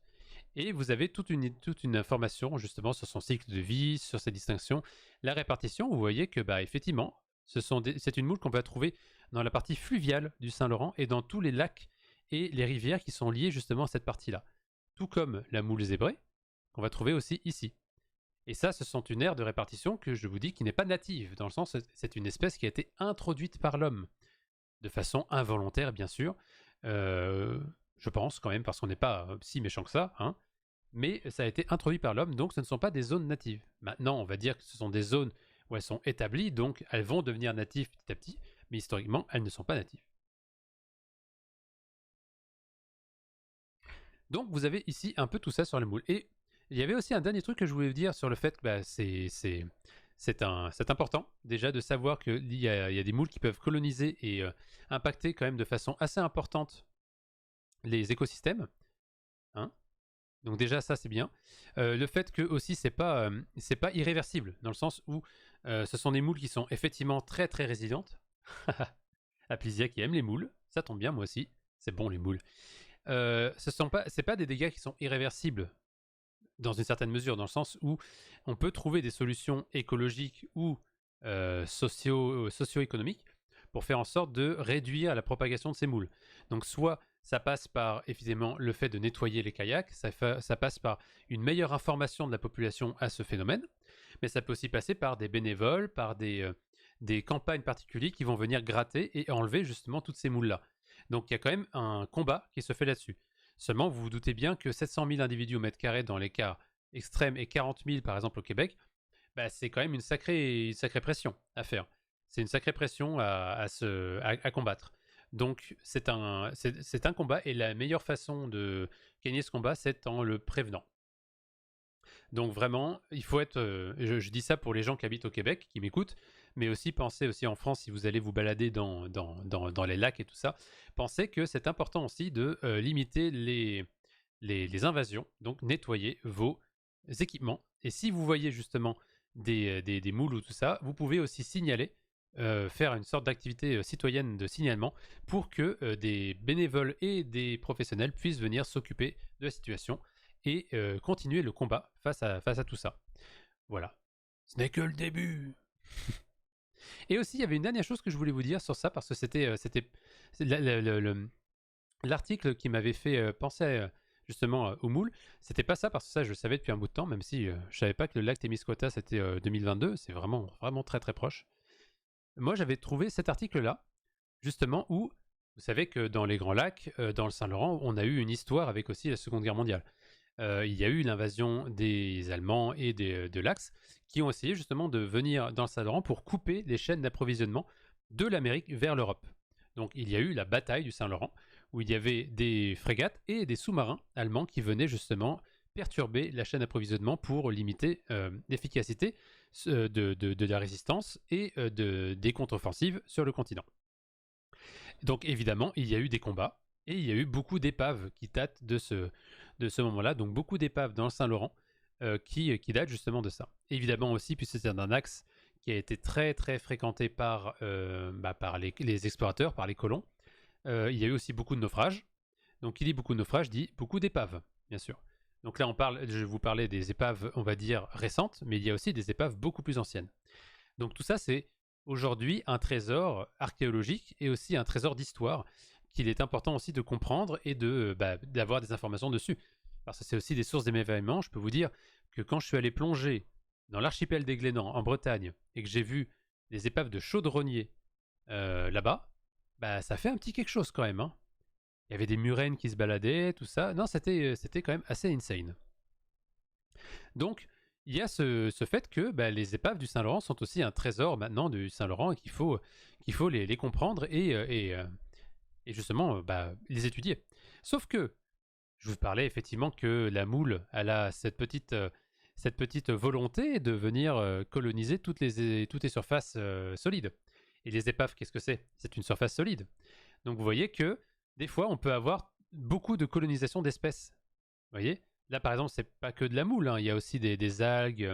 Et vous avez toute une information justement sur son cycle de vie, sur ses distinctions, la répartition. Vous voyez que bah, effectivement, c'est une moule qu'on va trouver dans la partie fluviale du Saint-Laurent et dans tous les lacs et les rivières qui sont liées justement à cette partie-là. Tout comme la moule zébrée, qu'on va trouver aussi ici. Et ça, ce sont une aire de répartition que je vous dis qui n'est pas native, dans le sens c'est une espèce qui a été introduite par l'homme, de façon involontaire bien sûr. Je pense quand même, parce qu'on n'est pas si méchant que ça, hein, mais ça a été introduit par l'homme, donc ce ne sont pas des zones natives. Maintenant, on va dire que ce sont des zones où elles sont établies, donc elles vont devenir natives petit à petit, mais historiquement, elles ne sont pas natives. Donc vous avez ici un peu tout ça sur les moules. Et il y avait aussi un dernier truc que je voulais vous dire sur le fait que bah, c'est important déjà de savoir qu'il y a des moules qui peuvent coloniser et impacter quand même de façon assez importante les écosystèmes. Hein. Donc déjà ça c'est bien. Le fait que aussi c'est pas irréversible dans le sens où ce sont des moules qui sont effectivement très très résilientes. Aplysia qui aime les moules, ça tombe bien moi aussi. C'est bon les moules. C'est pas des dégâts qui sont irréversibles dans une certaine mesure, dans le sens où on peut trouver des solutions écologiques ou socio-économiques pour faire en sorte de réduire la propagation de ces moules. Donc soit ça passe par évidemment le fait de nettoyer les kayaks, ça passe par une meilleure information de la population à ce phénomène, mais ça peut aussi passer par des bénévoles, par des campagnes particulières qui vont venir gratter et enlever justement toutes ces moules-là. Donc il y a quand même un combat qui se fait là-dessus. Seulement, vous vous doutez bien que 700 000 individus au mètre carré dans les cas extrêmes et 40 000 par exemple au Québec, bah, c'est quand même une sacrée pression à faire. C'est une sacrée pression à combattre. Donc c'est un combat et la meilleure façon de gagner ce combat, c'est en le prévenant. Donc vraiment, il faut être... je dis ça pour les gens qui habitent au Québec, qui m'écoutent, mais aussi pensez aussi en France, si vous allez vous balader dans les lacs et tout ça, pensez que c'est important aussi de limiter les invasions, donc nettoyer vos équipements. Et si vous voyez justement des moules ou tout ça, vous pouvez aussi signaler, faire une sorte d'activité citoyenne de signalement pour que des bénévoles et des professionnels puissent venir s'occuper de la situation et continuer le combat face à tout ça. Voilà. Ce n'est que le début. Et aussi, il y avait une dernière chose que je voulais vous dire sur ça, parce que c'était l'article qui m'avait fait penser justement aux moules. C'était pas ça parce que ça je le savais depuis un bout de temps, même si je savais pas que le lac Témiscouata c'était 2022, c'est vraiment, vraiment très très proche. Moi j'avais trouvé cet article-là, justement où, vous savez que dans les Grands Lacs, dans le Saint-Laurent, on a eu une histoire avec aussi la Seconde Guerre mondiale. Il y a eu l'invasion des Allemands et de l'Axe qui ont essayé justement de venir dans le Saint-Laurent pour couper les chaînes d'approvisionnement de l'Amérique vers l'Europe. Donc il y a eu la bataille du Saint-Laurent où il y avait des frégates et des sous-marins allemands qui venaient justement perturber la chaîne d'approvisionnement pour limiter l'efficacité de la résistance et des contre-offensives sur le continent. Donc évidemment, il y a eu des combats et il y a eu beaucoup d'épaves qui datent de ce moment-là. Donc beaucoup d'épaves dans le Saint-Laurent qui datent justement de ça. Évidemment aussi, puisque c'est un axe qui a été très très fréquenté par les explorateurs, par les colons. Il y a eu aussi beaucoup de naufrages. Donc qui dit beaucoup de naufrages dit beaucoup d'épaves, bien sûr. Donc là, je vais vous parler des épaves, on va dire, récentes, mais il y a aussi des épaves beaucoup plus anciennes. Donc tout ça, c'est aujourd'hui un trésor archéologique et aussi un trésor d'histoire qu'il est important aussi de comprendre et d'avoir des informations dessus. Parce que c'est aussi des sources d'émerveillement. Je peux vous dire que quand je suis allé plonger dans l'archipel des Glénans en Bretagne et que j'ai vu les épaves de chaudronniers là-bas, ça fait un petit quelque chose quand même. Hein. Il y avait des murènes qui se baladaient, tout ça. Non, c'était quand même assez insane. Donc, il y a ce fait que les épaves du Saint-Laurent sont aussi un trésor maintenant du Saint-Laurent et qu'il faut les comprendre et justement les étudier. Sauf que, je vous parlais effectivement que la moule, elle a cette petite volonté de venir coloniser toutes les surfaces solides. Et les épaves, qu'est-ce que c'est? C'est une surface solide. Donc vous voyez que des fois, on peut avoir beaucoup de colonisation d'espèces. Vous voyez? Là, par exemple, c'est pas que de la moule, hein. Il y a aussi des algues,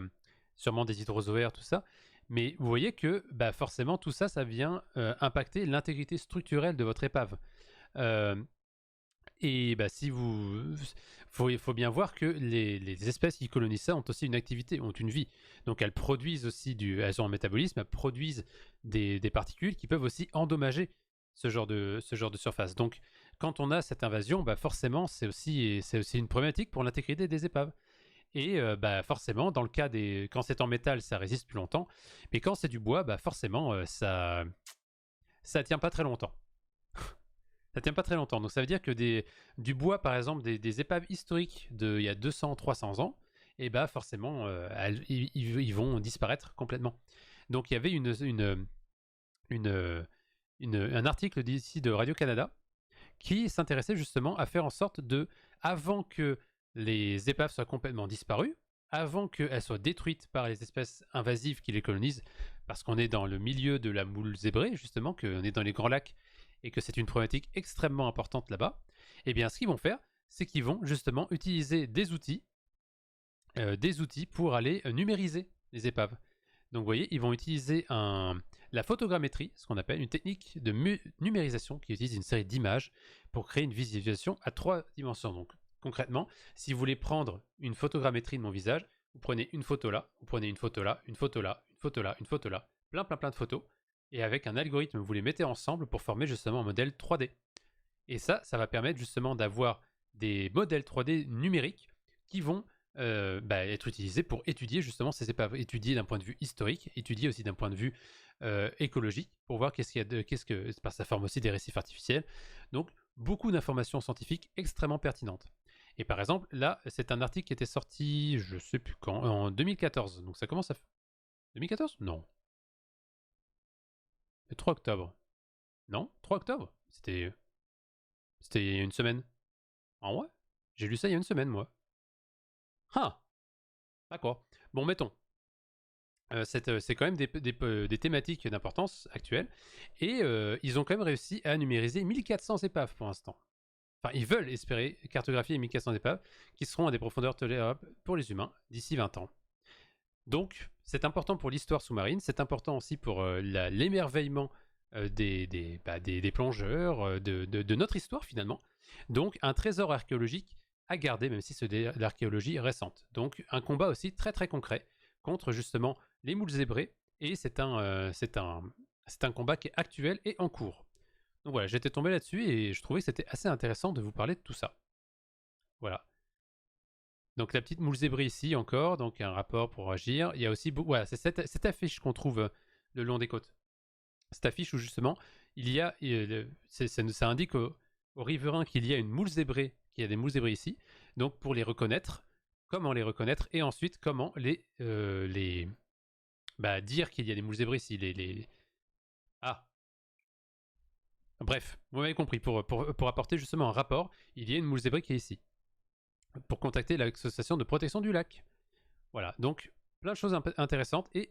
sûrement des hydrozoaires, tout ça. Mais vous voyez que forcément, tout ça, ça vient impacter l'intégrité structurelle de votre épave. Et si vous... faut bien voir que les espèces qui colonisent ça ont aussi une activité, ont une vie. Donc elles produisent aussi elles ont un métabolisme, elles produisent des particules qui peuvent aussi endommager ce genre de surface. Donc quand on a cette invasion, forcément c'est aussi une problématique pour l'intégrité des épaves. Et forcément, dans le cas quand c'est en métal, ça résiste plus longtemps. Mais quand c'est du bois, forcément, ça tient pas très longtemps. Ça tient pas très longtemps. Donc ça veut dire que du bois, par exemple, des épaves historiques d'il y a 200-300 ans, et forcément, ils vont disparaître complètement. Donc il y avait un article d'ici de Radio-Canada qui s'intéressait justement à faire en sorte avant que les épaves soient complètement disparues, avant qu'elles soient détruites par les espèces invasives qui les colonisent, parce qu'on est dans le milieu de la moule zébrée, justement, qu'on est dans les Grands Lacs, et que c'est une problématique extrêmement importante là-bas, eh bien ce qu'ils vont faire, c'est qu'ils vont justement utiliser des outils pour aller numériser les épaves. Donc vous voyez, ils vont utiliser la photogrammétrie, ce qu'on appelle une technique de numérisation qui utilise une série d'images pour créer une visualisation à 3 dimensions. Donc concrètement, si vous voulez prendre une photogrammétrie de mon visage, vous prenez une photo là, vous prenez une photo là, une photo là, une photo là, une photo là, plein de photos, et avec un algorithme, vous les mettez ensemble pour former justement un modèle 3D. Et ça va permettre justement d'avoir des modèles 3D numériques qui vont être utilisés pour étudier justement ces épaves, étudier d'un point de vue historique, étudier aussi d'un point de vue écologique, pour voir parce que ça forme aussi des récifs artificiels. Donc beaucoup d'informations scientifiques extrêmement pertinentes. Et par exemple, là, c'est un article qui était sorti, je sais plus quand, en 2014. Donc ça commence à... 2014 ? Non. Le 3 octobre. Non, 3 octobre. C'était il y a une semaine. Ah ouais? J'ai lu ça il y a une semaine, moi. Ah, d'accord. Bon, mettons. C'est quand même des thématiques d'importance actuelles. Et ils ont quand même réussi à numériser 1400 épaves pour l'instant. Enfin, ils veulent espérer cartographier 1400 épaves qui seront à des profondeurs tolérables pour les humains d'ici 20 ans. Donc, c'est important pour l'histoire sous-marine, c'est important aussi pour l'émerveillement des plongeurs, de notre histoire finalement. Donc, un trésor archéologique à garder, même si c'est de l'archéologie récente. Donc, un combat aussi très très concret contre justement les moules zébrés, et c'est un combat qui est actuel et en cours. Donc voilà, j'étais tombé là-dessus et je trouvais que c'était assez intéressant de vous parler de tout ça. Voilà. Donc la petite moule zébrée ici encore, donc un rapport pour agir. Il y a aussi, voilà, c'est cette affiche qu'on trouve le long des côtes. Cette affiche où justement, il y a, ça indique aux riverains qu'il y a une moule zébrée, qu'il y a des moules zébrées ici. Donc pour les reconnaître, comment les reconnaître et ensuite comment dire qu'il y a des moules zébrées ici. Ah, bref, vous m'avez compris. Pour apporter justement un rapport, il y a une moule zébrée qui est ici. Pour contacter l'association de protection du lac. Voilà, donc plein de choses intéressantes et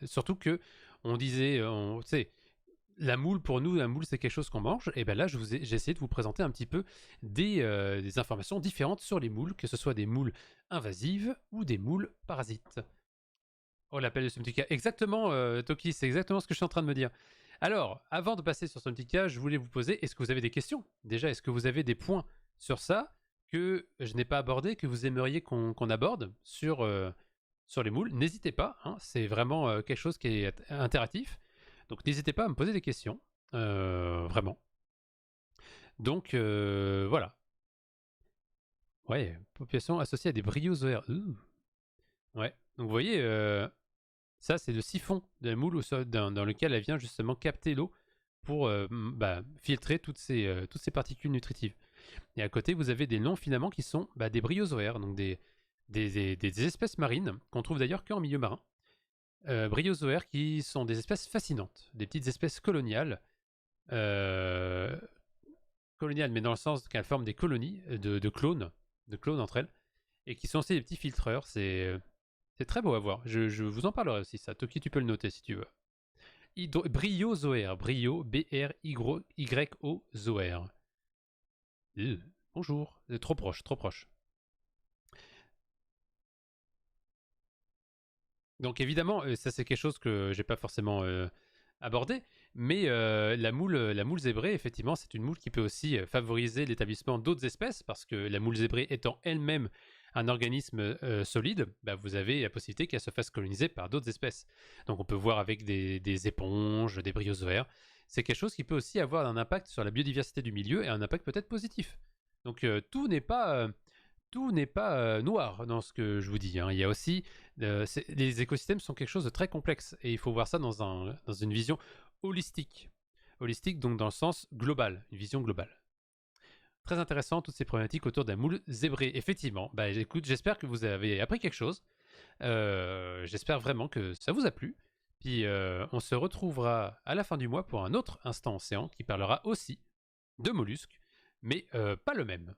surtout que on disait, tu sais, la moule pour nous, la moule c'est quelque chose qu'on mange. Et bien là, j'ai essayé de vous présenter un petit peu des informations différentes sur les moules, que ce soit des moules invasives ou des moules parasites. Oh, l'appel de Subnautica. Exactement, Toki, c'est exactement ce que je suis en train de me dire. Alors, avant de passer sur Subnautica, je voulais vous poser, est-ce que vous avez des questions? Déjà, est-ce que vous avez des points sur ça que je n'ai pas abordé, que vous aimeriez qu'on aborde sur les moules? N'hésitez pas, hein, c'est vraiment quelque chose qui est interactif. Donc n'hésitez pas à me poser des questions, vraiment. Donc voilà. Ouais, population associée à des briozoaires. Ouais, donc vous voyez, ça c'est le siphon de la moule dans lequel elle vient justement capter l'eau pour filtrer toutes ces particules nutritives. Et à côté, vous avez des longs filaments qui sont des briozoaires, donc des espèces marines qu'on trouve d'ailleurs qu'en milieu marin. Briozoaires qui sont des espèces fascinantes, des petites espèces coloniales, mais dans le sens qu'elles forment des colonies de clones entre elles, et qui sont aussi des petits filtreurs. C'est très beau à voir. Je vous en parlerai aussi, ça. Toki, tu peux le noter si tu veux. Briozoaire, brio, B-R-Y-O, zoaire. Bonjour, trop proche, trop proche. Donc évidemment, ça c'est quelque chose que j'ai pas forcément abordé, mais la moule zébrée, effectivement, c'est une moule qui peut aussi favoriser l'établissement d'autres espèces, parce que la moule zébrée étant elle-même un organisme solide, vous avez la possibilité qu'elle se fasse coloniser par d'autres espèces. Donc on peut voir avec des éponges, des briozoaires. C'est quelque chose qui peut aussi avoir un impact sur la biodiversité du milieu et un impact peut-être positif. Donc tout n'est pas noir dans ce que je vous dis, hein. Il y a aussi les écosystèmes sont quelque chose de très complexe et il faut voir ça dans une vision holistique. Holistique donc dans le sens global, une vision globale. Très intéressant toutes ces problématiques autour d'un moule zébré. Effectivement, écoute, j'espère que vous avez appris quelque chose. J'espère vraiment que ça vous a plu. Puis on se retrouvera à la fin du mois pour un autre Instant Océan qui parlera aussi de mollusques, mais pas le même.